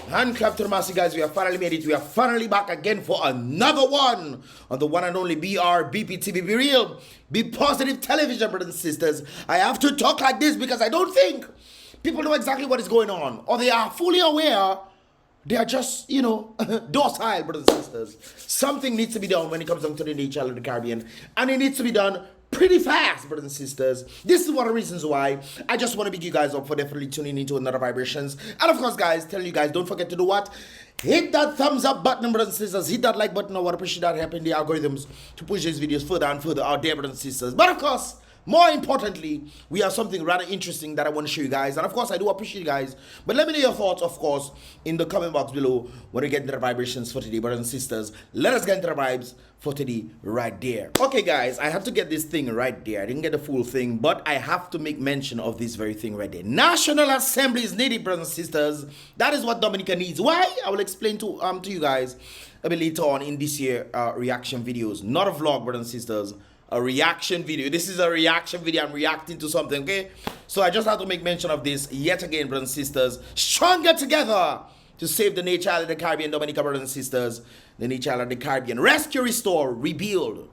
Hand clap to the massive guys, we have finally made it. We are finally back again for another one on the one and only Brbptv. Be real, be positive television, brothers and sisters. I have to talk like this because I don't think people know exactly what is going on, or they are fully aware. They are just, docile, brothers and sisters. Something needs to be done when it comes down to the nature of the Caribbean, and it needs to be done pretty fast, brothers and sisters. This is one of the reasons why I just want to pick you guys up for definitely tuning into another vibrations. And of course, guys, tell you guys, don't forget to do what? Hit that thumbs up button, brothers and sisters. Hit that like button. I want to appreciate that helping the algorithms to push these videos further and further out there, brothers and sisters. But of course, more importantly, we have something rather interesting that I want to show you guys. And of course, I do appreciate you guys. But let me know your thoughts, of course, in the comment box below when we get into the vibrations for today, brothers and sisters. Let us get into the vibes for today right there. Okay, guys, I have to get this thing right there. I didn't get the full thing, but I have to make mention of this very thing right there. National Assembly is needed, brothers and sisters. That is what Dominica needs. Why? I will explain to you guys a bit later on in this year reaction videos. Not a vlog, brothers and sisters. A reaction video. This is a reaction video. I'm reacting to something, okay? So I just have to make mention of this yet again, brothers and sisters. Stronger together to save the nature of the Caribbean, Dominica, brothers and sisters. The nature of the Caribbean. Rescue, restore, rebuild.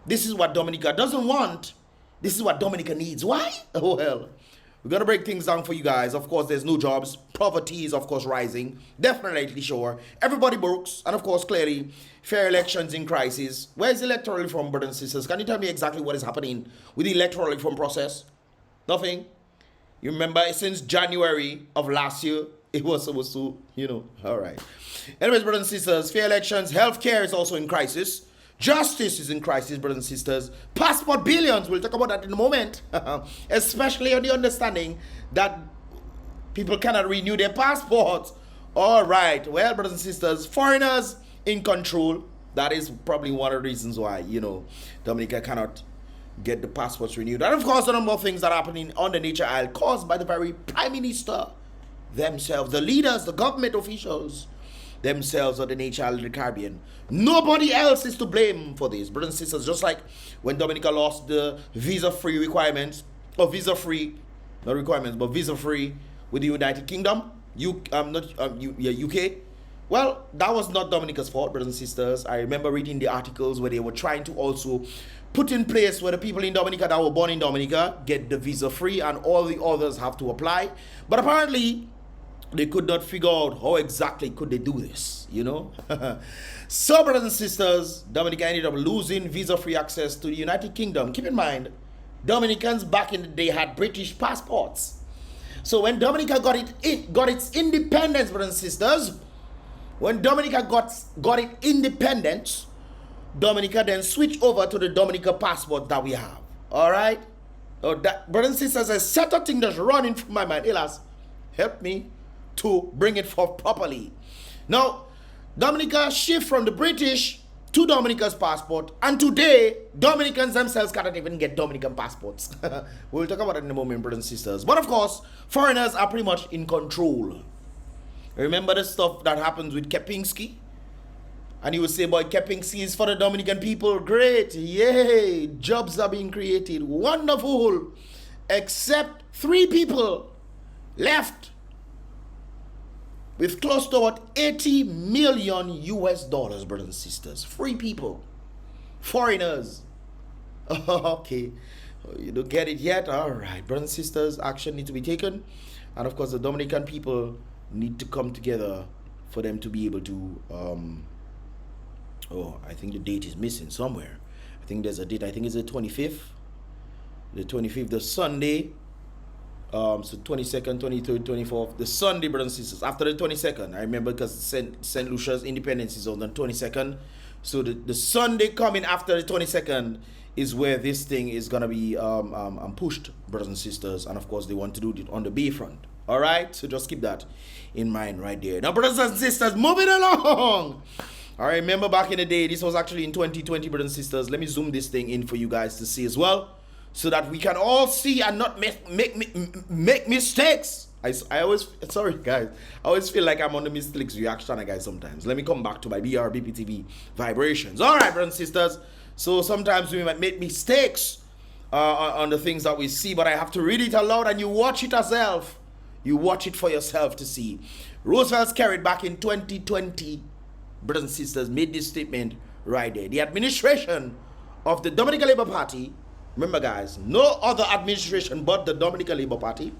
This is what Dominica doesn't want. This is what Dominica needs. Why? Oh, well. We're going to break things down for you guys. Of course, there's no jobs. Poverty is, of course, rising. Definitely sure. Everybody works. And, of course, clearly, fair elections in crisis. Where is the electoral reform, brothers and sisters? Can you tell me exactly what is happening with the electoral reform process? Nothing. You remember, since January of last year, it was supposed to, all right. Anyways, brothers and sisters, fair elections. Healthcare is also in crisis. Justice is in crisis, brothers and sisters. Passport billions, we'll talk about that in a moment. Especially on the understanding that people cannot renew their passports. All right, well, brothers and sisters, foreigners in control. That is probably one of the reasons why, Dominica cannot get the passports renewed. And of course, a number of things that are happening on the Nature Isle caused by the very Prime Minister themselves, the leaders, the government officials themselves of the nature of the Caribbean. Nobody else is to blame for this, brothers and sisters. Just like when Dominica lost the visa-free requirements, or visa-free, not requirements, but visa-free with the United Kingdom, UK. Well, that was not Dominica's fault, brothers and sisters. I remember reading the articles where they were trying to also put in place where the people in Dominica that were born in Dominica get the visa-free and all the others have to apply. But apparently, they could not figure out how exactly could they do this, So, brothers and sisters, Dominica ended up losing visa-free access to the United Kingdom. Keep in mind, Dominicans back in the day had British passports. So when Dominica got its independence, brothers and sisters, when Dominica got it independence, Dominica then switched over to the Dominica passport that we have. All right? So that, brothers and sisters, a set of things that's running through my mind. Elas, help me to bring it forth properly. Now, Dominica shift from the British to Dominica's passport, and today Dominicans themselves cannot even get Dominican passports. We'll talk about it in a moment, brothers and sisters. But of course, foreigners are pretty much in control. Remember the stuff that happens with Kepinski? And you will say, boy, Kepinski is for the Dominican people. Great, yay, jobs are being created, wonderful. Except 3 people left with close to about 80 million US dollars, brothers and sisters. 3 people. Foreigners. Okay. You don't get it yet? All right. Brothers and sisters, action needs to be taken. And of course, the Dominican people need to come together for them to be able to... I think the date is missing somewhere. I think there's a date. I think it's the 25th. The 25th, the Sunday. So 22nd, 23rd, 24th, the Sunday, brothers and sisters. After the 22nd, I remember because St. Lucia's independence is on the 22nd. So the Sunday coming after the 22nd is where this thing is going to be pushed, brothers and sisters. And of course, they want to do it on the Bayfront. All right? So just keep that in mind right there. Now, brothers and sisters, moving along. I remember back in the day, this was actually in 2020, brothers and sisters. Let me zoom this thing in for you guys to see as well, so that we can all see and not make mistakes. I always, sorry guys, I always feel like I'm on the mistakes reaction, guys, sometimes. Let me come back to my Brbptv vibrations. All right, brothers and sisters. So sometimes we might make mistakes on the things that we see, but I have to read it aloud and you watch it yourself. You watch it for yourself to see. Roosevelt SKERRIT back in 2020, brothers and sisters, made this statement right there. The administration of the Dominican Labour Party, remember guys, no other administration but the Dominican Labour Party,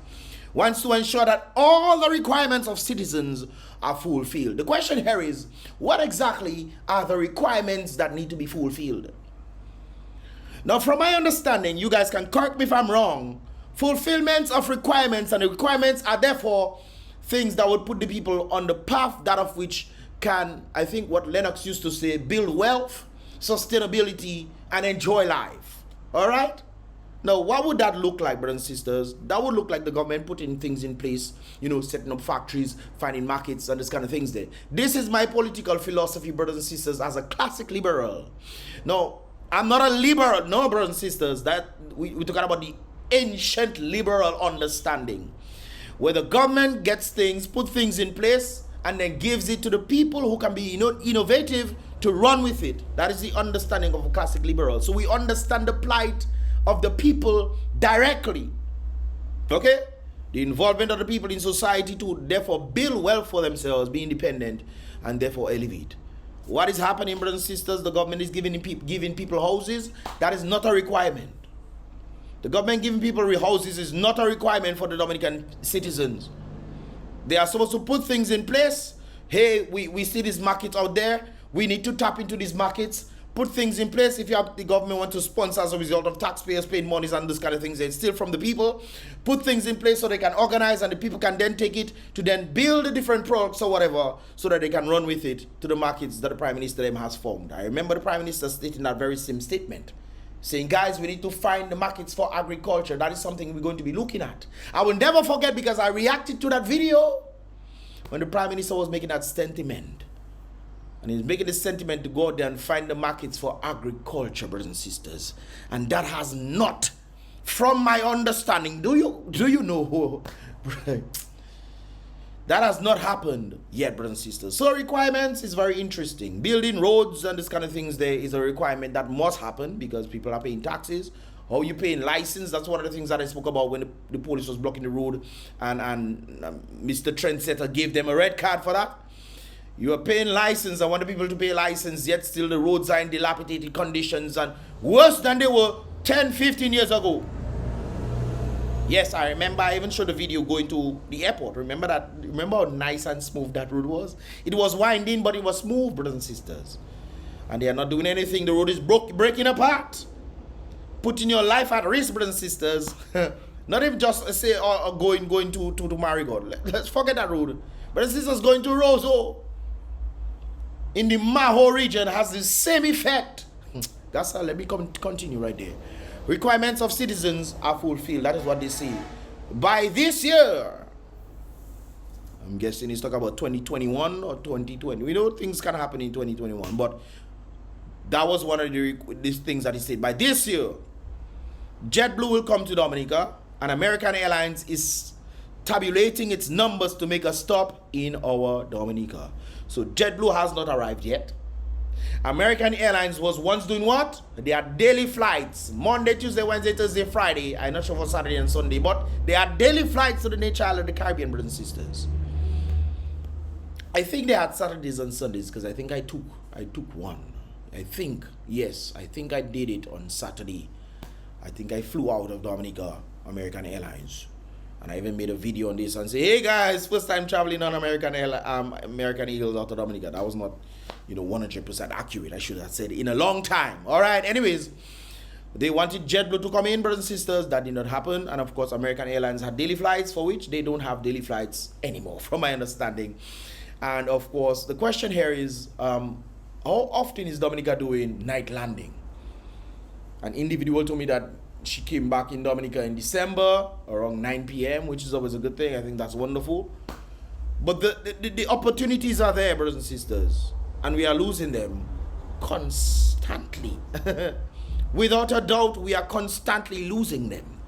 wants to ensure that all the requirements of citizens are fulfilled. The question here is, what exactly are the requirements that need to be fulfilled? Now, from my understanding, you guys can correct me if I'm wrong, fulfillments of requirements, and the requirements are therefore things that would put the people on the path, that of which can, I think what Lennox used to say, build wealth, sustainability, and enjoy life. All right? Now, what would that look like, brothers and sisters? That would look like the government putting things in place, you know, setting up factories, finding markets, and this kind of things there. This is my political philosophy, brothers and sisters, as a classic liberal. Now, I'm not a liberal, no, brothers and sisters. That we're talking about the ancient liberal understanding, where the government gets things, put things in place, and then gives it to the people who can be, you know, innovative to run with it. That is the understanding of a classic liberal. So we understand the plight of the people directly. Okay? The involvement of the people in society to therefore build wealth for themselves, be independent, and therefore elevate. What is happening, brothers and sisters? The government is giving people houses. That is not a requirement. The government giving people houses is not a requirement for the Dominican citizens. They are supposed to put things in place. Hey, we see these markets out there. We need to tap into these markets. Put things in place. If you have the government want to sponsor as a result of taxpayers paying monies and this kind of things, it's still from the people. Put things in place so they can organize and the people can then take it to then build the different products or whatever so that they can run with it to the markets that the Prime Minister them has formed. I remember the Prime Minister stating that very same statement, saying, guys, we need to find the markets for agriculture. That is something we're going to be looking at. I will never forget, because I reacted to that video when the Prime Minister was making that sentiment. And he's making this sentiment to go out there and find the markets for agriculture, brothers and sisters. And that has not, from my understanding, do you know who? That has not happened yet, brothers and sisters. So requirements is very interesting. Building roads and this kind of things there is a requirement that must happen because people are paying taxes. How you paying license? That's one of the things that I spoke about when the police was blocking the road, and Mr. Trendsetter gave them a red card for that. You are paying license. I want the people to pay license, yet still the roads are in dilapidated conditions and worse than they were 10, 15 years ago. Yes, I remember. I even showed a video going to the airport. Remember that? Remember how nice and smooth that road was? It was winding, but it was smooth, brothers and sisters. And they are not doing anything. The road is breaking apart, putting your life at risk, brothers and sisters. Not even just say going to Marigold. Let's forget that road. Brothers and sisters, going to Roseau in the Maho region has the same effect. That's how. Let me continue right there. Requirements of citizens are fulfilled. That is what they say. By this year, I'm guessing he's talking about 2021 or 2020. We know things can happen in 2021, but that was one of these things that he said. By this year, JetBlue will come to Dominica, and American Airlines is tabulating its numbers to make a stop in our Dominica. So JetBlue has not arrived yet. American Airlines was once doing what? They had daily flights. Monday, Tuesday, Wednesday, Thursday, Friday. I'm not sure for Saturday and Sunday, but they had daily flights to the nature island of the Caribbean, brothers and sisters. I think they had Saturdays and Sundays because I think I took one. I think I did it on Saturday. I think I flew out of Dominica, American Airlines. And I even made a video on this and say, hey guys, first time traveling on American Eagles out of Dominica. That was not, 100% accurate. I should have said in a long time. All right. Anyways, they wanted JetBlue to come in, brothers and sisters. That did not happen. And of course, American Airlines had daily flights, for which they don't have daily flights anymore, from my understanding. And of course, the question here is, how often is Dominica doing night landing? An individual told me that she came back in Dominica in December around 9 p.m., which is always a good thing. I think that's wonderful. But the opportunities are there, brothers and sisters, and we are losing them constantly. Without a doubt, we are constantly losing them.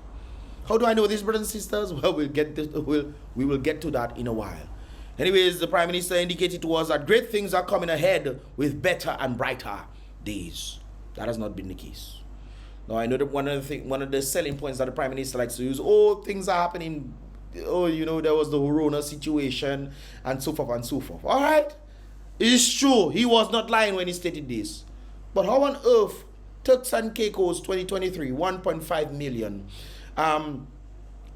How do I know this, brothers and sisters? Well, we will get to that in a while. Anyways, the Prime Minister indicated to us that great things are coming ahead with better and brighter days. That has not been the case. Now, I know that one of the selling points that the Prime Minister likes to use, oh, things are happening, oh, you know, there was the Corona situation, and so forth and so forth. All right? It's true. He was not lying when he stated this. But how on earth, Turks and Caicos 2023, 1.5 million.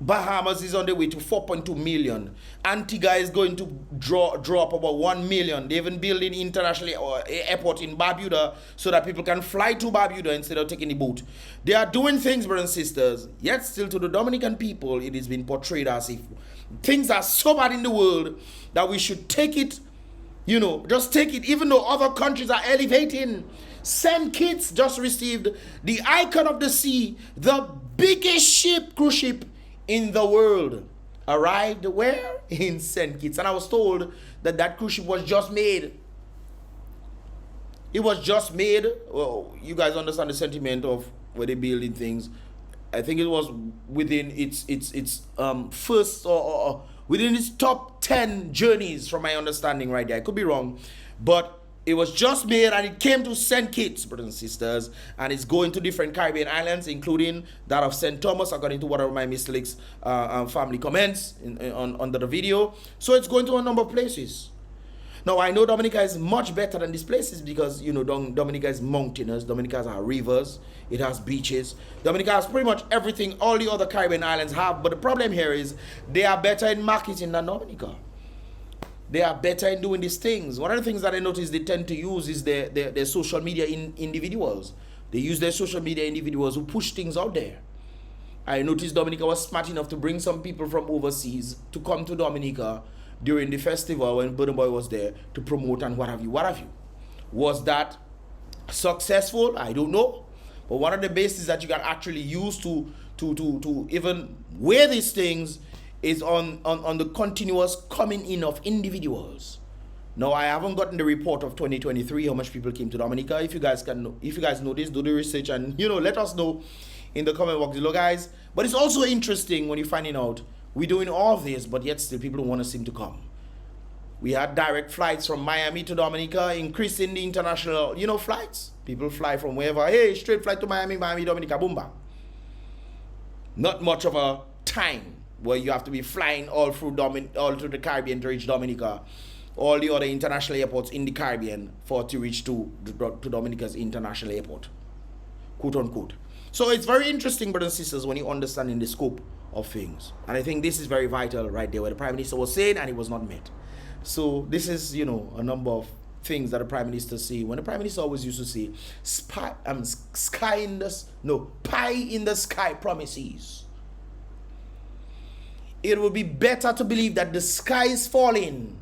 Bahamas is on the way to 4.2 million. Antigua is going to draw up about 1 million. They even building international airport in Barbuda so that people can fly to Barbuda instead of taking the boat. They are doing things, brothers and sisters. Yet still to the Dominican people, it is being portrayed as if things are so bad in the world that we should take it, you know, just take it, even though other countries are elevating. St. Kitts just received the Icon of the Sea, the biggest cruise ship in the world. Arrived where? In St. Kitts. And I was told that that cruise ship was just made. It was just made. Well, you guys understand the sentiment of where they're building things. I think it was within its first or within its top 10 journeys, from my understanding right there. I could be wrong. But it was just made and it came to St. Kitts, brothers and sisters, and it's going to different Caribbean islands, including that of St. Thomas, according to one of my Miss Lake's family comments under the video. So it's going to a number of places. Now, I know Dominica is much better than these places because, you know, Dominica is mountainous. Dominica has rivers. It has beaches. Dominica has pretty much everything all the other Caribbean islands have. But the problem here is they are better in marketing than Dominica. They are better in doing these things. One of the things that I noticed they tend to use is their social media individuals. They use their social media individuals who push things out there. I noticed Dominica was smart enough to bring some people from overseas to come to Dominica during the festival when Burna Boy was there to promote and what have you. Was that successful? I don't know. But one of the bases that you can actually use to even wear these things is on the continuous coming in of individuals. Now, I haven't gotten the report of 2023, how much people came to Dominica. If you guys know this, do the research and, you know, let us know in the comment box below, guys. But it's also interesting when you're finding out we're doing all this, but yet still people don't want to seem to come. We had direct flights from Miami to Dominica, increasing the international, you know, flights. People fly from wherever. Hey, straight flight to Miami, Dominica, boom, bam. Not much of a time where you have to be flying all through the Caribbean to reach Dominica, all the other international airports in the Caribbean to reach to Dominica's international airport, quote unquote. So it's very interesting, brothers and sisters, when you understand in the scope of things. And I think this is very vital right there, where the Prime Minister was saying and it was not met. So this is, you know, a number of things that the Prime Minister say. When the Prime Minister always used to say, pie in the sky promises. It would be better to believe that the sky is falling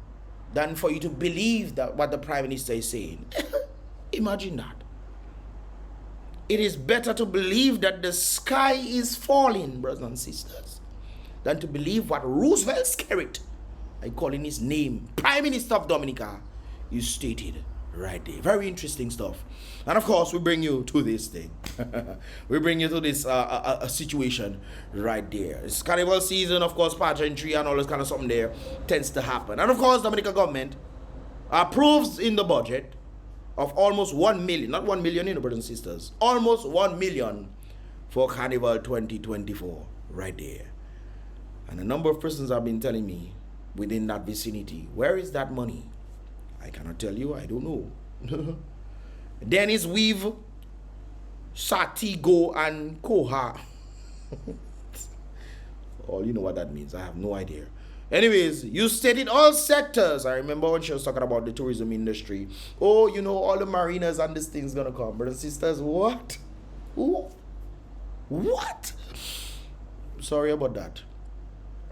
than for you to believe that what the Prime Minister is saying. Imagine that. It is better to believe that the sky is falling, brothers and sisters, than to believe what Roosevelt SKERRIT, I call in his name, Prime Minister of Dominica, is stated right there. Very interesting stuff. And of course, we bring you to this thing. We bring you to this a situation right there. It's Carnival season, of course, pageantry and all this kind of something there tends to happen. And of course, Dominica government approves in the budget of almost 1 million, not 1 million, you know, brothers and sisters, almost 1 million for Carnival 2024 right there. And a number of persons have been telling me within that vicinity, where is that money? I cannot tell you, I don't know. Dennis Weave, Satigo, and Koha. Oh, you know what that means. I have no idea. Anyways, you stated all sectors. I remember when she was talking about the tourism industry. Oh, you know, all the marinas and this thing's gonna come. Brothers and sisters, what? Ooh. What? Sorry about that.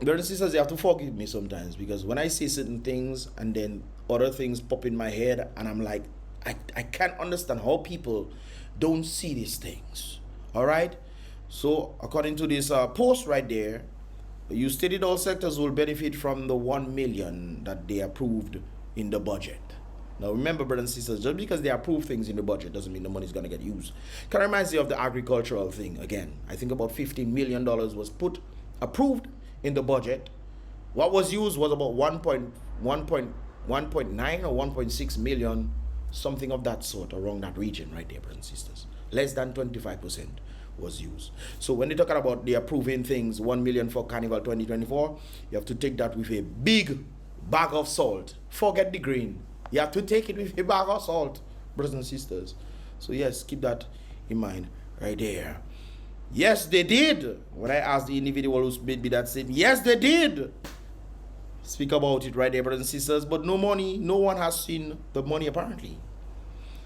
Brothers and sisters, you have to forgive me sometimes, because when I say certain things and then other things pop in my head and I'm like, I can't understand how people don't see these things. All right? So according to this post right there, you stated all sectors will benefit from the 1 million that they approved in the budget. Now remember, brothers and sisters, just because they approve things in the budget doesn't mean the money is going to get used. Kind of reminds me of the agricultural thing again. I think about $15 million was approved in the budget. What was used was about 1.9 or 1.6 million, something of that sort, around that region right there, brothers and sisters. Less than 25% was used. So when they're talking about they approving things, 1 million for Carnival 2024, you have to take that with a big bag of salt. Forget the green. You have to take it with a bag of salt, brothers and sisters. So yes, keep that in mind right there. Yes, they did. When I asked the individual who made me that statement, yes, they did speak about it right there, brothers and sisters. But no money, no one has seen the money apparently.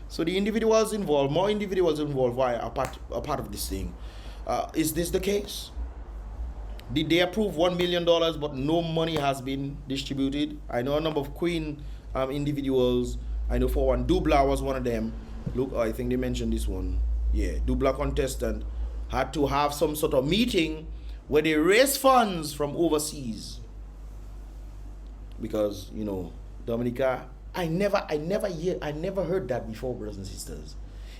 So the individuals involved, more individuals involved, why are part of this thing. Is this the case? Did they approve $1 million, but no money has been distributed? I know a number of Queen individuals. I know for one, Dubla was one of them. Look, I think they mentioned this one. Yeah, Dubla contestant had to have some sort of meeting where they raise funds from overseas. Because, you know, Dominica, I never heard that before, brothers and sisters.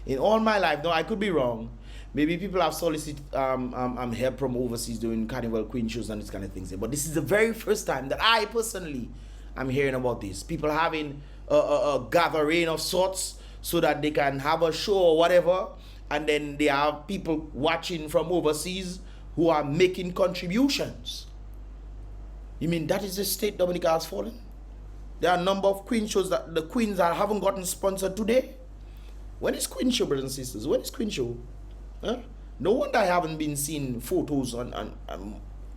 In all my life, no, I could be wrong. Maybe people have solicited help from overseas doing Carnival Queen shows and this kind of things. But this is the very first time that I personally am hearing about this. People having a gathering of sorts so that they can have a show or whatever. And then they have people watching from overseas who are making contributions. You mean that is the state Dominica has fallen? There are a number of Queen shows that the Queens haven't gotten sponsored today. When is Queen show, brothers and sisters? When is Queen show? Huh? No wonder I haven't been seeing photos on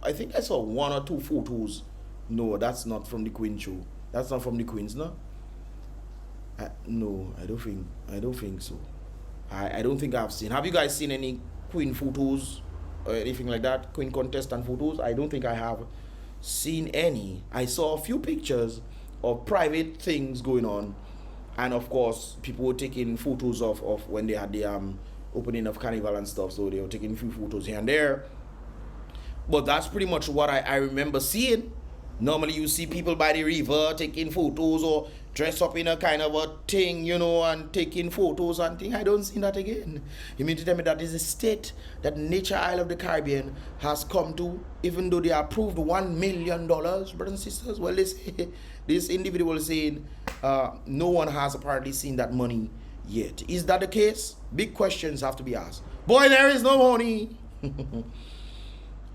I think I saw 1 or 2 photos. No, that's not from the Queen show. That's not from the Queens, no? No, I don't think so. I don't think I've seen. Have you guys seen any Queen photos or anything like that? Queen contestant photos? I don't think I have seen any. I saw a few pictures of private things going on, and of course people were taking photos of when they had the opening of Carnival and stuff, so they were taking a few photos here and there. But that's pretty much what I remember seeing. Normally you see people by the river taking photos or dress up in a kind of a thing, you know, and taking photos and things. I don't see that again. You mean to tell me that is a state that Nature Isle of the Caribbean has come to, even though they approved $1 million, brothers and sisters? Well, they say, this individual is saying no one has apparently seen that money yet. Is that the case? Big questions have to be asked. Boy, there is no money.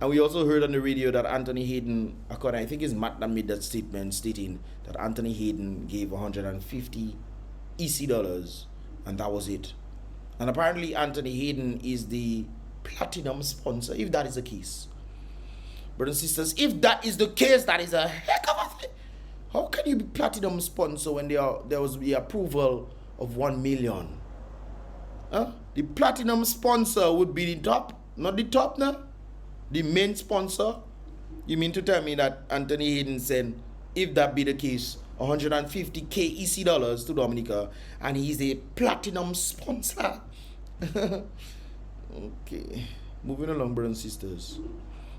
And we also heard on the radio that Anthony Hayden, according, I think it's Matt that made that statement, stating that Anthony Hayden gave 150 EC dollars, and that was it. And apparently Anthony Hayden is the platinum sponsor, if that is the case. Brothers and sisters, if that is the case, that is a heck of a thing. How can you be platinum sponsor when there was the approval of 1 million? Huh? The platinum sponsor would be the top, not the top now. The main sponsor. You mean to tell me that Anthony Hayden said, if that be the case, 150k EC dollars to Dominica, and he's a platinum sponsor? Okay, moving along, brothers and sisters.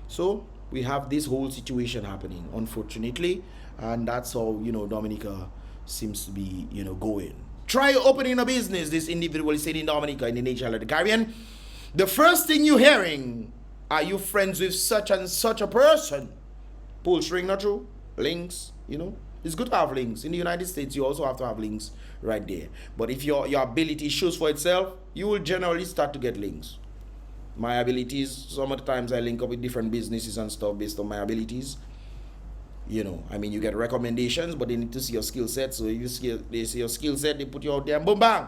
So we have this whole situation happening, unfortunately, and that's how, you know, Dominica seems to be, you know, going. Try opening a business, this individual is saying in Dominica, in the Nature Isle of the Caribbean. The first thing you're hearing, are you friends with such and such a person? Pull string, not true? Links, you know. It's good to have links. In the United States, you also have to have links right there. But if your ability shows for itself, you will generally start to get links. My abilities, some of the times I link up with different businesses and stuff based on my abilities. You know, I mean, you get recommendations, but they need to see your skill set. So if they see your skill set, they put you out there and boom, bang.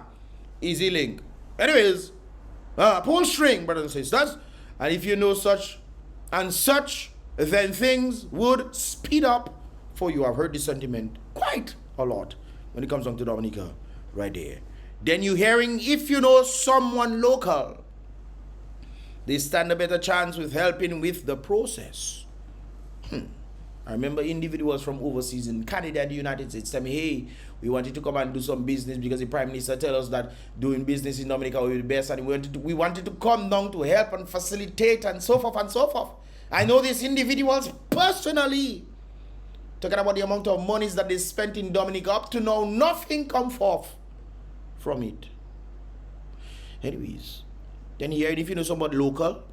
Easy link. Anyways, pull string, brothers and sisters. And if you know such and such, then things would speed up for you. I've heard this sentiment quite a lot when it comes down to Dominica right there. Then you're hearing, if you know someone local, they stand a better chance with helping with the process. I remember individuals from overseas in Canada and the United States tell me, hey, we wanted to come and do some business because the Prime Minister tell us that doing business in Dominica will be the best, and we wanted to come down to help and facilitate and so forth and so forth. I know these individuals personally, talking about the amount of monies that they spent in Dominica. Up to now, nothing come forth from it. Anyways, then here, if you know somebody local,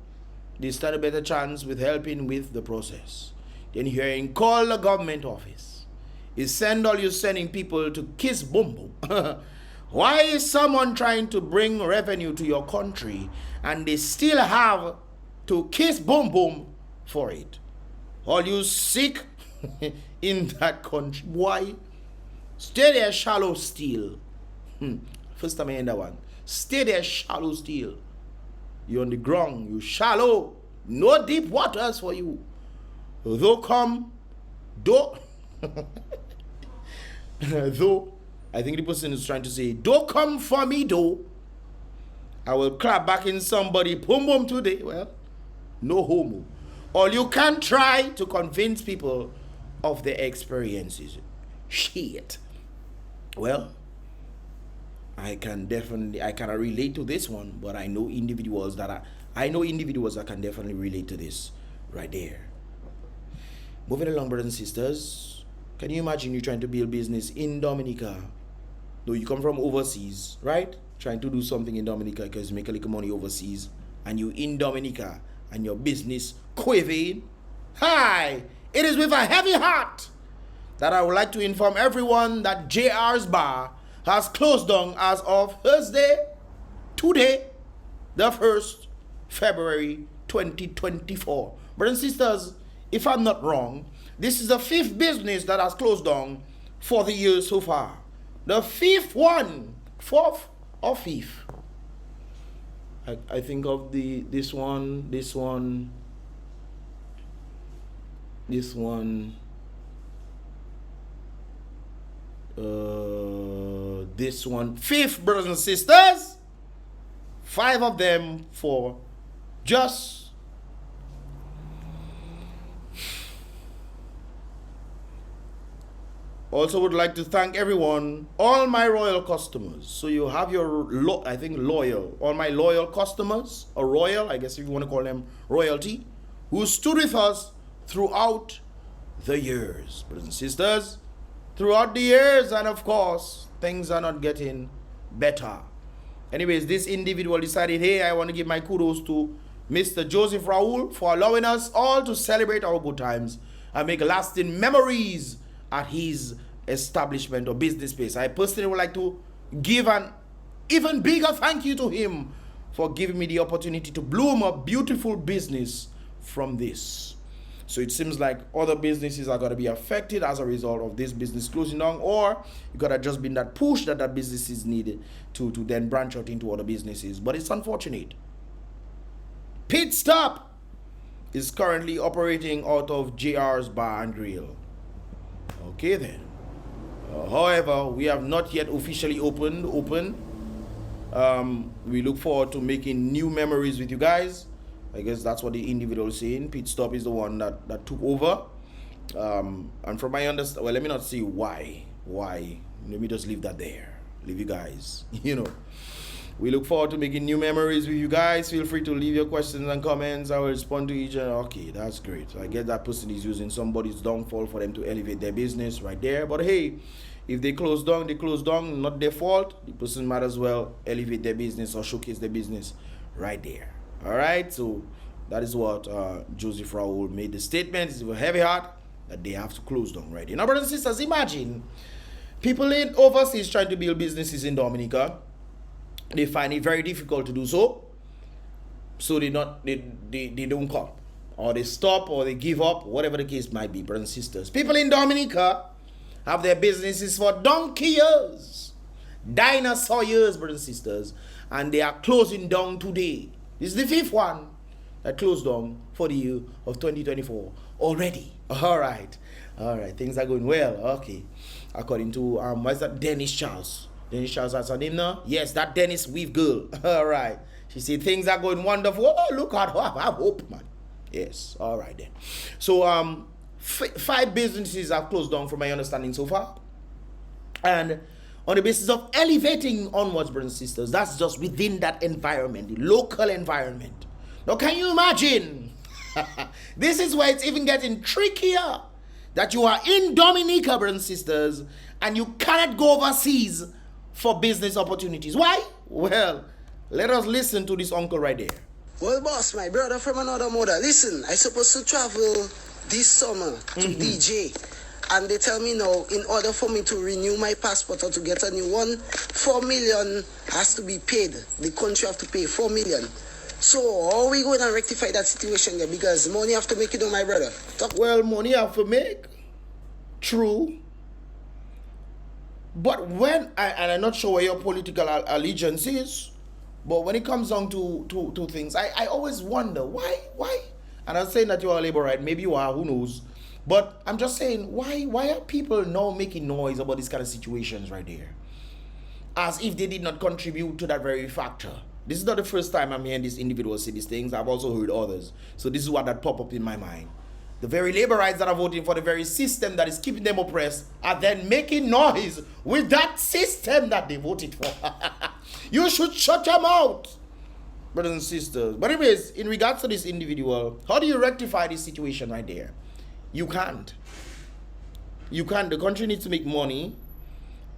they stand a better chance with helping with the process. Then hearing, call the government office. You send all you sending people to kiss boom boom. Why is someone trying to bring revenue to your country and they still have to kiss boom boom for it? All you sick in that country, why? Stay there shallow still. First time I hear that one. Stay there shallow still. You're on the ground, you shallow. No deep waters for you. Though come, though though I think the person is trying to say, don't come for me though. I will clap back in somebody boom boom today. Well, no homo. Or you can try to convince people of their experiences. Shit. Well, I cannot relate to this one, but I know individuals that can definitely relate to this right there. Moving along, brothers and sisters. Can you imagine you trying to build business in Dominica? Though you come from overseas, right? Trying to do something in Dominica because you make a little money overseas, and you in Dominica and your business quivering. Hi! It is with a heavy heart that I would like to inform everyone that JR's Bar has closed down as of Thursday, today, the 1st February 2024. Brothers and sisters, if I'm not wrong, this is the 5th business that has closed down for the year so far. The 5th one, 4th or 5th. I think of this one, 5th, brothers and sisters. 5 of them for just also would like to thank everyone, all my royal customers. So you have your, loyal, all my loyal customers, or royal, I guess if you want to call them royalty, who stood with us throughout the years, brothers and sisters, throughout the years, and of course, things are not getting better. Anyways, this individual decided, hey, I want to give my kudos to Mr. Joseph Raul for allowing us all to celebrate our good times and make lasting memories at his establishment or business space. I personally would like to give an even bigger thank you to him for giving me the opportunity to bloom a beautiful business from this. So it seems like other businesses are going to be affected as a result of this business closing down, or it could have just been that push that business is needed to then branch out into other businesses. But it's unfortunate. Pit Stop is currently operating out of JR's Bar and Grill. Okay then. However, we have not yet officially opened. We look forward to making new memories with you guys. I guess that's what the individual is saying. Pit Stop is the one that took over. And from my understanding, well, let me not say why. Let me just leave that there. Leave you guys. We look forward to making new memories with you guys. Feel free to leave your questions and comments. I will respond to each other. Okay, that's great. I get that person is using somebody's downfall for them to elevate their business right there. But hey, if they close down, not their fault. The person might as well elevate their business or showcase their business right there. All right, so that is what Joseph Raul made the statement. It's a heavy heart that they have to close down right there. Now, brothers and sisters, imagine people in overseas trying to build businesses in Dominica. They find it very difficult to do so. So they don't come. Or they stop, or they give up, whatever the case might be, brothers and sisters. People in Dominica have their businesses for donkey years, dinosaur years, brothers and sisters, and they are closing down today. This is the 5th one that closed down for the year of 2024 already. All right, things are going well. Okay, according to what's that? Dennis Charles. Dennis Charles has her name now? Yes, that Dennis Weave girl. All right. She said things are going wonderful. Oh, look at her. I have hope, man. Yes. All right then. So 5 businesses have closed down from my understanding so far. And on the basis of elevating onwards, brothers and sisters, that's just within that environment, the local environment. Now, can you imagine? This is where it's even getting trickier. That you are in Dominica, brothers and sisters, and you cannot go overseas for business opportunities. Why? Well, let us listen to this uncle right there. Well, boss, my brother from another mother. Listen, I supposed to travel this summer to DJ. And they tell me now, in order for me to renew my passport or to get a new one, 4 million has to be paid. The country have to pay 4 million. So how are we going to rectify that situation there? Because money have to make it, my brother. Well, money have to make. True. But when, and I'm not sure where your political allegiance is, but when it comes down to things, I always wonder, why? And I'm saying that you're a Labourite, maybe you are, who knows. But I'm just saying, why are people now making noise about these kind of situations right there? As if they did not contribute to that very factor. This is not the first time I'm hearing these individuals say these things. I've also heard others. So this is what that pop up in my mind. The very Labourites that are voting for the very system that is keeping them oppressed are then making noise with that system that they voted for. You should shut them out, brothers and sisters. But anyways, in regards to this individual, how do you rectify this situation right there? You can't. You can't. The country needs to make money.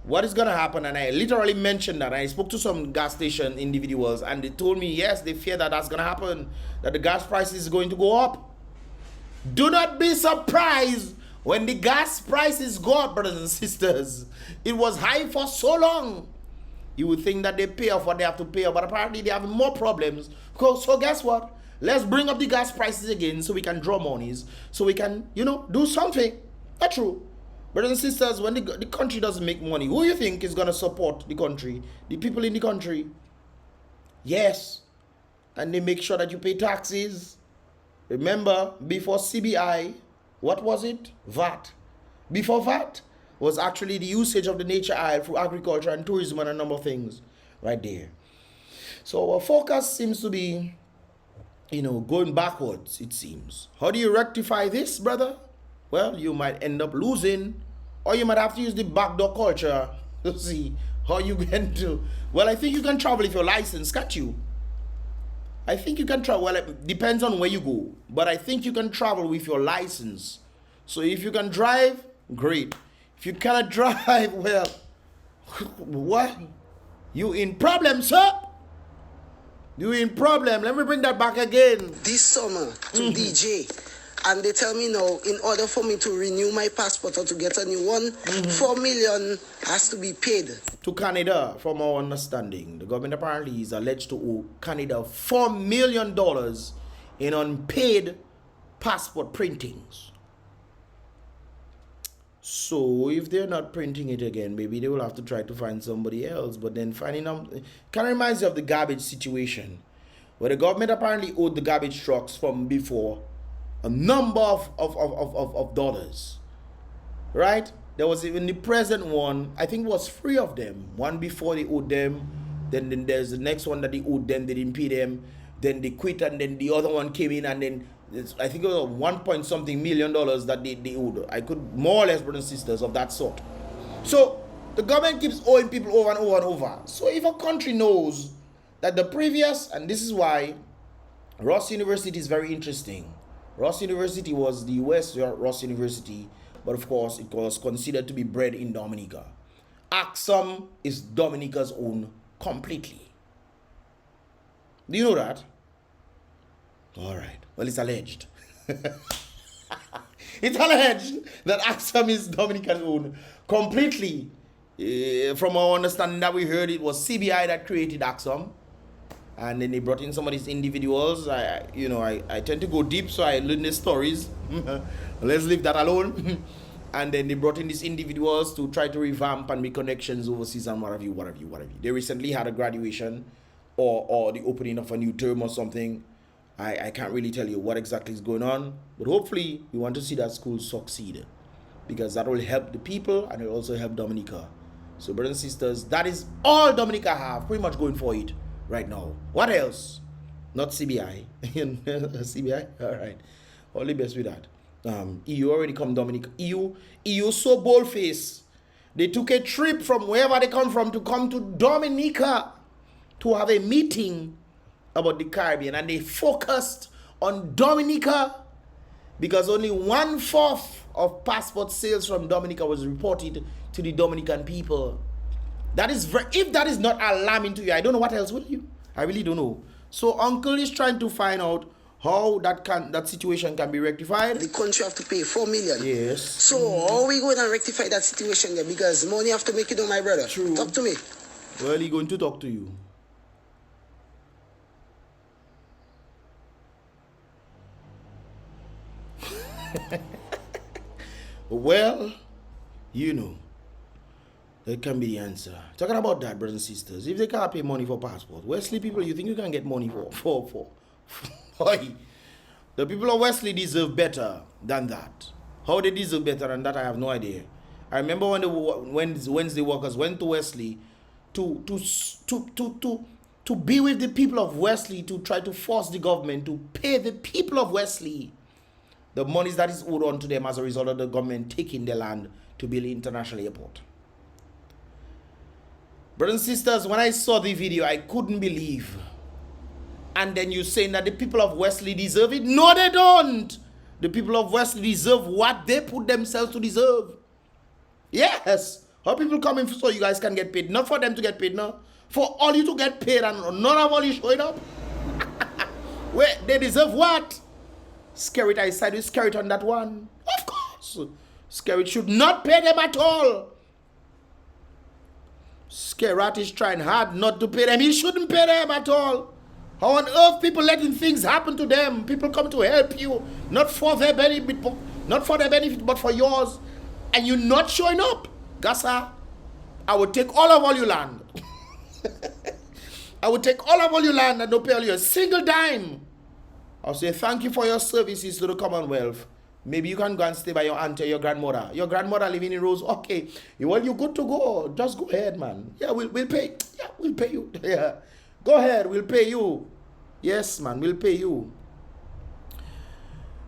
What is going to happen? And I literally mentioned that. I spoke to some gas station individuals and they told me, yes, they fear that that's going to happen, that the gas price is going to go up. Do not be surprised when the gas prices go up, brothers and sisters. It was high for so long. You would think that they pay off what they have to pay off, but apparently they have more problems. So guess what? Let's bring up the gas prices again so we can draw monies, so we can, do something. That's true. Brothers and sisters, when the country doesn't make money, who do you think is going to support the country? The people in the country. Yes. And they make sure that you pay taxes. Remember, before CBI, what was it? VAT. Before VAT was actually the usage of the nature isle for agriculture and tourism and a number of things right there. So our focus seems to be, going backwards, it seems. How do you rectify this, brother? Well, you might end up losing, or you might have to use the backdoor culture to see how you can do. Well, I think you can travel if you're licensed, can't you? I think you can travel. Well, it depends on where you go, but I think you can travel with your license. So if you can drive, great. If you cannot drive, well, what? You in problem, sir? You in problem. Let me bring that back again. This summer to DJ. And they tell me now, in order for me to renew my passport or to get a new one, 4 million has to be paid. To Canada, from our understanding, the government apparently is alleged to owe Canada $4 million in unpaid passport printings. So if they're not printing it again, maybe they will have to try to find somebody else. But then finding out, kind of reminds you of the garbage situation, where the government apparently owed the garbage trucks from before a number of dollars, right? There was even the present one, I think it was 3 of them. One before they owed them, then there's the next one that they owed them, they didn't pay them, then they quit, and then the other one came in, and then I think it was $1 million that they owed. I could more or less, brothers and sisters, of that sort. So the government keeps owing people over and over and over. So if a country knows that the previous, and this is why Ross University is very interesting. Ross University was the US Ross University, but of course it was considered to be bred in Dominica. Axum is Dominica's own completely. Do you know that? All right. Well, it's alleged. It's alleged that Axum is Dominica's own completely. From our understanding that we heard, it was CBI that created Axum. And then they brought in some of these individuals. I tend to go deep, so I learn these stories. Let's leave that alone. And then they brought in these individuals to try to revamp and make connections overseas and whatever you. They recently had a graduation or the opening of a new term or something. I can't really tell you what exactly is going on. But hopefully, we want to see that school succeed, because that will help the people and it will also help Dominica. So, brothers and sisters, that is all Dominica have pretty much going for it right now. What else? Not CBI. CBI? All right. All the best with that. EU already come Dominica. EU so bold-faced. They took a trip from wherever they come from to come to Dominica to have a meeting about the Caribbean. And they focused on Dominica because only 1/4 of passport sales from Dominica was reported to the Dominican people. That is if that is not alarming to you, I don't know what else will you. I really don't know. So Uncle is trying to find out how that situation can be rectified. The country have to pay 4 million. Yes. So how we going to rectify that situation there? Because money have to make it on, my brother. True. Talk to me. Well, he's going to talk to you. Well, you know, that can be the answer. Talking about that, brothers and sisters, if they can't pay money for passport, Wesley people, you think you can get money for? The people of Wesley deserve better than that. How they deserve better than that, I have no idea. I remember when the Wednesday workers went to Wesley to be with the people of Wesley, to try to force the government to pay the people of Wesley the monies that is owed on to them as a result of the government taking their land to build an international airport. Brothers and sisters, when I saw the video, I couldn't believe. And then you're saying that the people of Wesley deserve it? No, they don't. The people of Wesley deserve what they put themselves to deserve. Yes. How people coming so you guys can get paid? Not for them to get paid, no. For all you to get paid and none of all you showing up. Wait, they deserve what? SKERRIT, I side with SKERRIT on that one. Of course. SKERRIT should not pay them at all. SKERRIT is trying hard not to pay them. He shouldn't pay them at all. How on earth people letting things happen to them? People come to help you, not for their benefit, but for yours. And you're not showing up. Gassa, I would take all your land. I would take all your land and don't pay you a single dime. I'll say thank you for your services to the Commonwealth. Maybe you can go and stay by your auntie or your grandmother. Your grandmother living in Rose. Okay. Well, you're good to go. Just go ahead, man. Yeah, we'll pay. Yeah, we'll pay you. Yeah. Go ahead. We'll pay you. Yes, man. We'll pay you.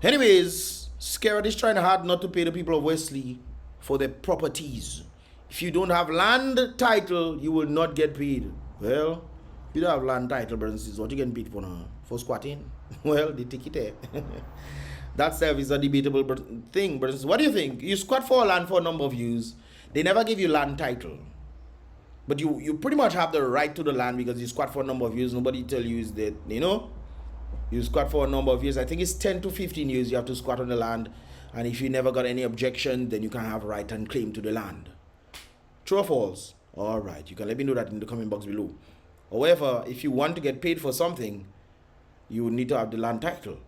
Anyways, SKERRIT is trying hard not to pay the people of Wesley for their properties. If you don't have land title, you will not get paid. Well, if you don't have land title, brothers and sisters, what you getting paid for now? For squatting? Well, they take it there. That self is a debatable thing. But what do you think? You squat for land for a number of years. They never give you land title. But you pretty much have the right to the land because you squat for a number of years. Nobody tell you is that, you know. You squat for a number of years. I think it's 10 to 15 years you have to squat on the land. And if you never got any objection, then you can have right and claim to the land. True or false? All right. You can let me know that in the comment box below. However, if you want to get paid for something, you need to have the land title.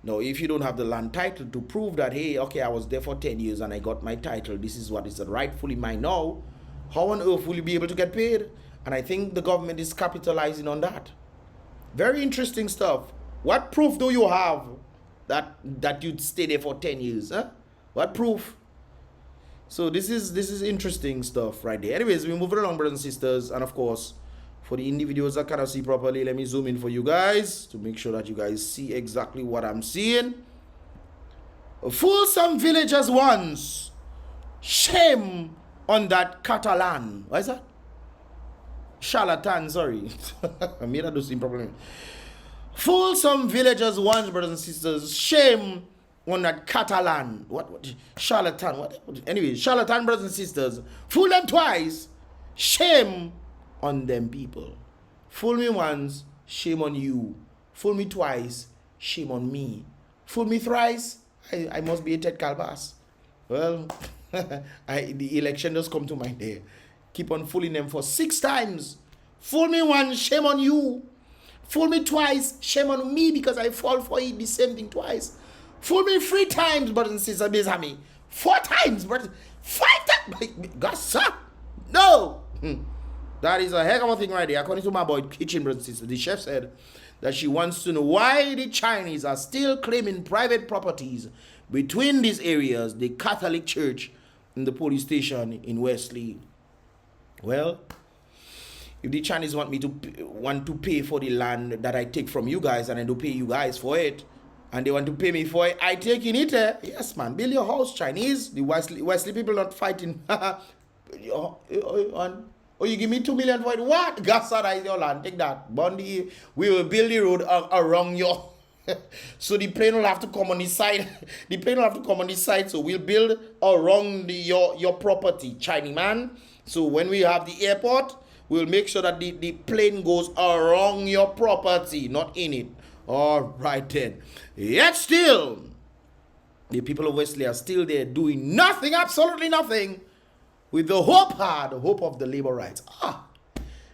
Now, if you don't have the land title to prove that, hey, okay, I was there for 10 years and I got my title, this is what is rightfully mine now, how on earth will you be able to get paid? And I think the government is capitalizing on that. Very interesting stuff. What proof do you have that you'd stay there for 10 years? Huh? What proof? So this is interesting stuff right there. Anyways, we're moving along, brothers and sisters. And of course, for the individuals that cannot see properly, let me zoom in for you guys to make sure that you guys see exactly what I'm seeing. Fool some villagers once. Shame on that Catalan. What is that? Charlatan, sorry. I made that do same problem. Fool some villagers once, brothers and sisters. Shame on that Catalan. What? Charlatan. What? Anyway, charlatan, brothers and sisters. Fool them twice. Shame on them people. Fool me once, shame on you. Fool me twice, shame on me. Fool me thrice, I must be a Ted Calbas. Well, the election does come to mind there. Keep on fooling them for 6 times. Fool me once, shame on you. Fool me twice, shame on me because I fall for it the same thing twice. Fool me 3 times, brothers and sisters, Bezami. 4 times, brothers. 5 times. God, sir. No. That is a heck of a thing right there. According to my boy Kitchen, brothers and sisters, the chef said that she wants to know why the Chinese are still claiming private properties between these areas, the Catholic Church and the police station in Wesley. Well, if the Chinese want to pay for the land that I take from you guys and I do pay you guys for it, and they want to pay me for it, I take in it. Yes, man. Build your house, Chinese. The Wesley people not fighting. Oh, you give me 2 million for it? What? Gassada is your land. Take that. Bondi, we will build the road around your. So the plane will have to come on the side. The plane will have to come on the side. So we'll build around your property, Chinese man. So when we have the airport, we'll make sure that the plane goes around your property, not in it. All right then. Yet still, the people of Wesley are still there doing nothing, absolutely nothing, with the hope of the labor rights.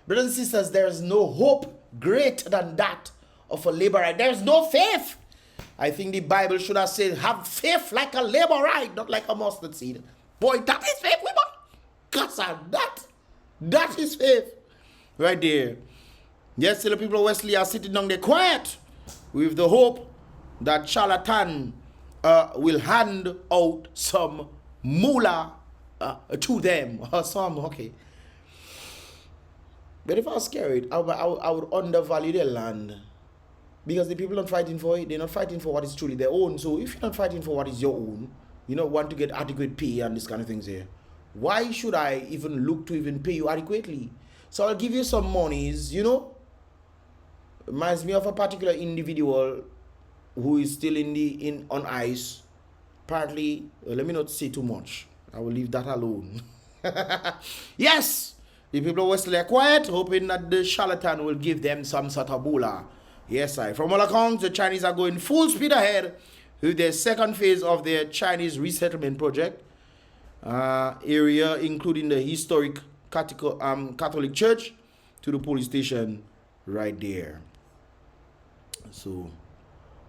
Brothers and sisters, there is no hope greater than that of a labor right. There is no faith. I think the Bible should have said, have faith like a labor right, not like a mustard seed. Boy, that is faith, women. Because that is faith. Right there. Yes, the people of Wesley are sitting down there quiet with the hope that charlatan will hand out some moolah to them. Okay. But if I was scared, I would undervalue their land. Because the people are not fighting for it. They're not fighting for what is truly their own. So if you're not fighting for what is your own, you don't want to get adequate pay and this kind of things here, why should I even look to even pay you adequately? So I'll give you some monies, you know. Reminds me of a particular individual who is still on ice. Apparently, let me not say too much. I will leave that alone. Yes, the people of Wesley are quiet, hoping that the charlatan will give them some sort of bula. Yes, from all accounts, the Chinese are going full speed ahead with their second phase of their Chinese resettlement project area, including the historic Catholic Church to the police station right there. So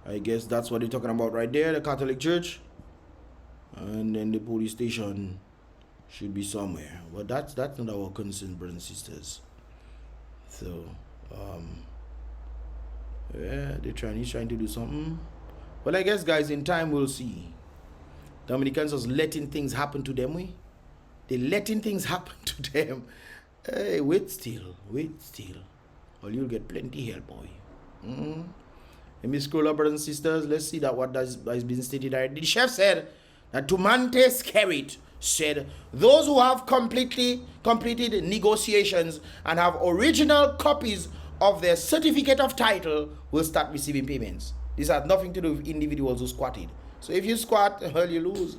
I guess that's what they're talking about right there, the Catholic Church, and then the police station should be somewhere. But that's not our concern, brothers and sisters. So yeah, he's trying to do something. But I guess, guys, in time we'll see. Dominicans are letting things happen to them. They're letting things happen to them. Hey, wait still. Or you'll get plenty help, boy. Let me scroll up, brothers and sisters. Let's see that what has been stated already. The chef said that Tumante SKERRIT said those who have completed negotiations and have original copies of their certificate of title will start receiving payments. This has nothing to do with individuals who squatted. So if you squat, well, you lose.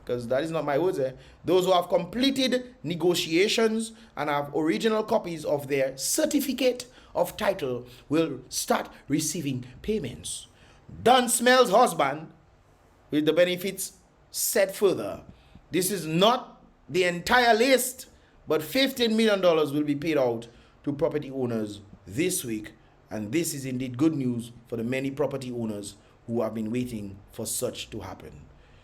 Because that is not my words. Those who have completed negotiations and have original copies of their certificate of title will start receiving payments. Don Smell's husband, with the benefits, said further, this is not the entire list, but $15 million will be paid out to property owners this week, and this is indeed good news for the many property owners who have been waiting for such to happen.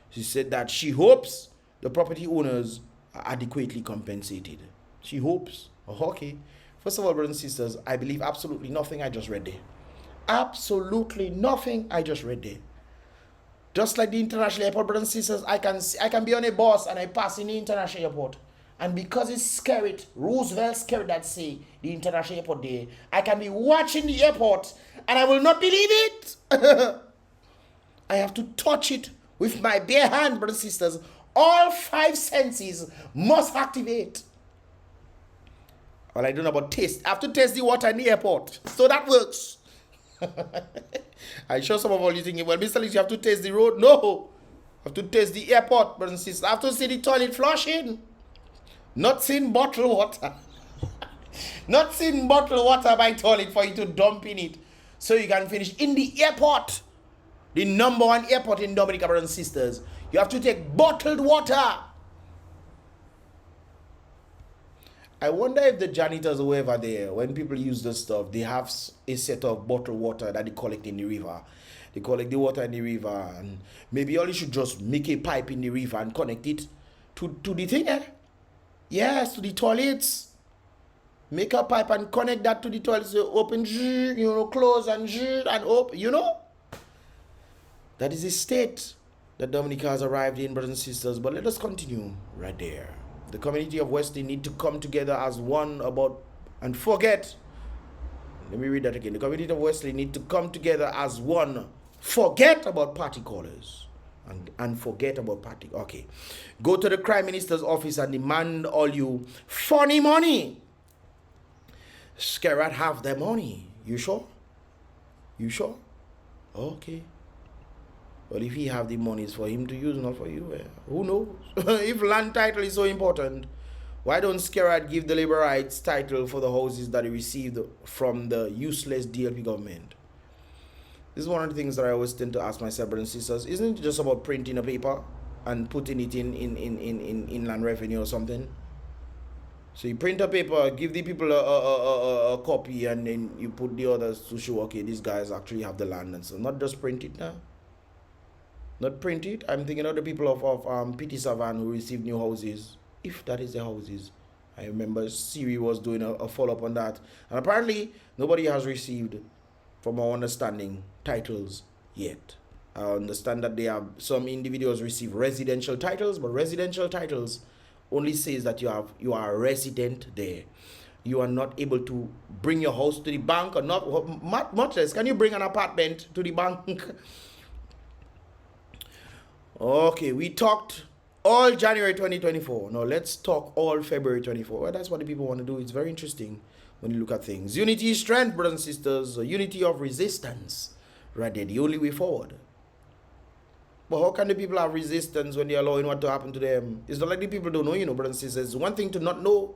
She said that she hopes the property owners are adequately compensated. She hopes. Okay. First of all, brothers and sisters, I believe absolutely nothing I just read there. Absolutely nothing I just read there. Just like the international airport, brothers and sisters, I can be on a bus and I pass in the international airport. And because it's SKERRIT, Roosevelt SKERRIT that say the international airport there, I can be watching the airport and I will not believe it. I have to touch it with my bare hand, brothers and sisters. All 5 senses must activate. Well, I don't know about taste. I have to taste the water in the airport. So that works. I'm sure some of all you thinking, well, Mr. Lee, you have to taste the road. No. I have to taste the airport, brothers and sisters. I have to see the toilet flushing. Not seeing bottled water. Not seeing bottled water by toilet for you to dump in it so you can finish in the airport. The number 1 airport in Dominica, brothers and sisters. You have to take bottled water. I wonder if the janitors or whoever there, when people use this stuff, they have a set of bottled water that they collect in the river. They collect the water in the river, and maybe all you should just make a pipe in the river and connect it to the thing, Yes, to the toilets. Make a pipe and connect that to the toilets. So open, close and open, That is the state that Dominica has arrived in, brothers and sisters. But let us continue right there. The community of Wesley need to come together as one and forget. Let me read that again. The community of Wesley need to come together as one. Forget about party callers. And forget about party. Okay. Go to the Prime Minister's office and demand all you funny money. SKERRIT have their money. You sure? You sure? Okay. Well, if he have the money, it's for him to use, not for you. Who knows? If land title is so important, why don't SKERRIT give the labor rights title for the houses that he received from the useless DLP government? This is one of the things that I always tend to ask myself, brothers and sisters. Isn't it just about printing a paper and putting it in inland revenue or something? So you print a paper, give the people a copy, and then you put the others to show, okay, these guys actually have the land and so. Not just print it now. Not print it. I'm thinking of the people of P.T. Savan who received new houses. If that is the houses. I remember Siri was doing a follow-up on that. And apparently, nobody has received, from our understanding, titles yet. I understand that they have, some individuals receive residential titles, but residential titles only says that you are a resident there. You are not able to bring your house to the bank, or not much less. Can you bring an apartment to the bank? Okay, we talked all January 2024. Now let's talk all February 24. Well, that's what the people want to do. It's very interesting when you look at things. Unity is strength, brothers and sisters. Unity of resistance. Right there, the only way forward. But how can the people have resistance when they're allowing what to happen to them? It's not like the people don't know, you know, brothers and sisters. One thing to not know.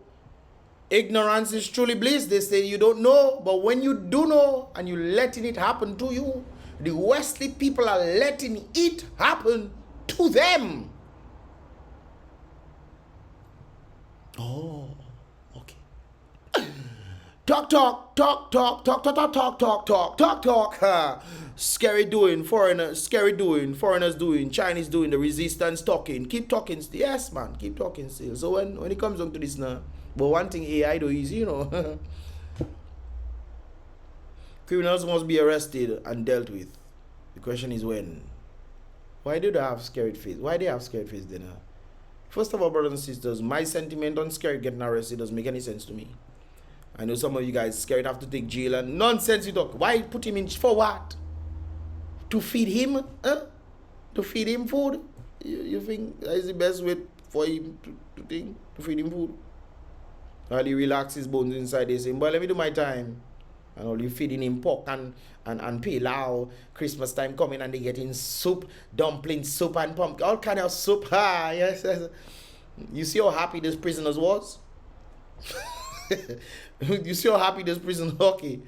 Ignorance is truly bliss. They say you don't know. But when you do know and you're letting it happen to you, the Wesley people are letting it happen to them. Oh, okay. Talk. Scary doing, foreigners doing, Chinese doing, the resistance talking. Keep talking. Yes, man, keep talking still. So when it comes down to this now, but one thing AI do is, you know, criminals must be arrested and dealt with. The question is when. Why do they have scared face? Why they have scared face dinner? First of all, brothers and sisters, my sentiment on Skerrit getting arrested doesn't make any sense to me. I know some of you guys Skerrit have to take jail and nonsense you talk. Why put him in for what? To feed him? Huh? To feed him food? You think that is the best way for him to feed him food? While he relax his bones inside, they say, boy, let me do my time. And all you feeding him pork and pilau. Christmas time coming and they getting soup, dumpling soup and pumpkin, all kind of soup. Ah, yes. You see how happy these prisoners was? You see how happy this prison hockey.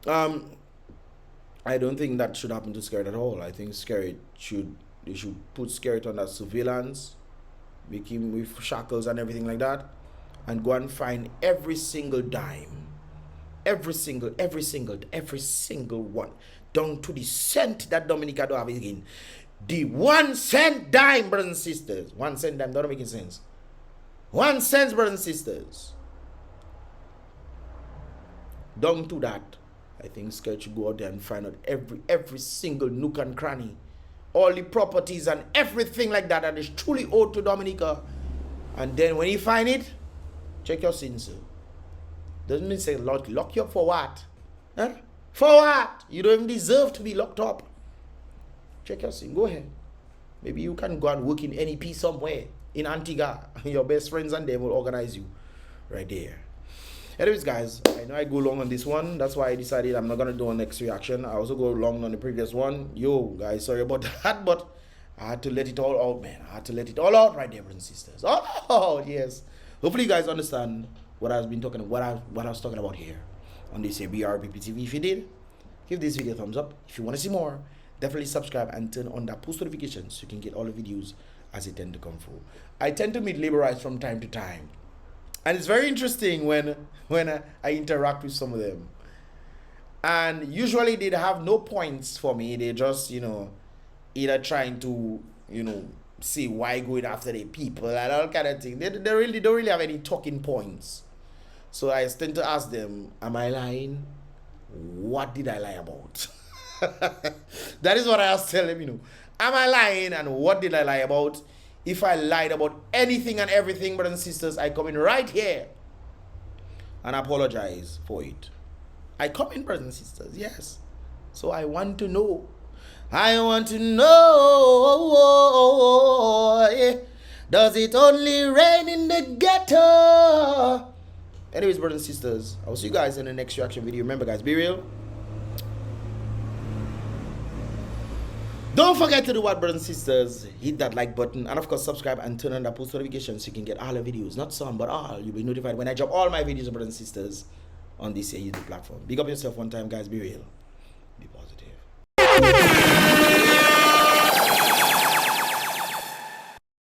I don't think that should happen to Skerrit at all. I think Skerrit they should put Skerrit under surveillance, make him with shackles and everything like that, and go and find every single dime. Every single one. Down to the cent that Dominica don't have again. The 1 cent dime, brothers and sisters. 1 cent dime, don't make any sense. 1 cent, brothers and sisters. Down to that, I think Skerrit should go out there and find out every single nook and cranny, all the properties and everything like that is truly owed to Dominica. And then when you find it, check your sins, sir. Doesn't mean say lock you up for what? Huh? For what? You don't even deserve to be locked up. Check your sin. Go ahead. Maybe you can go and work in NEP somewhere in Antigua. Your best friends and them will organize you right there. Anyways, guys, I know I go long on this one. That's why I decided I'm not going to do a next reaction. I also go long on the previous one. Yo, guys, sorry about that, but I had to let it all out, man. I had to let it all out right there, brothers and sisters. Oh, yes. Hopefully you guys understand what I was talking about here on this Brbptv. If you did, give this video a thumbs up. If you want to see more, definitely subscribe and turn on that post notifications so you can get all the videos as they tend to come through. I tend to meet laborites from time to time, and it's very interesting when I interact with some of them. And usually they have no points for me. They just, you know, either trying to, you know, see why going after the people and all kind of thing. They really don't really have any talking points. So I tend to ask them, am I lying? What did I lie about? That is what I ask them, you know. Am I lying and what did I lie about? If I lied about anything and everything, brothers and sisters, I come in right here and apologize for it. I come in, brothers and sisters, yes. So I want to know. I want to know, does it only rain in the ghetto? Anyways, brothers and sisters, I'll see you guys in the next reaction video. Remember, guys, be real. Don't forget to do what, brothers and sisters? Hit that like button and, of course, subscribe and turn on that post notifications so you can get all the videos. Not some, but all. You'll be notified when I drop all my videos, brothers and sisters, on this YouTube platform. Big up yourself one time, guys. Be real.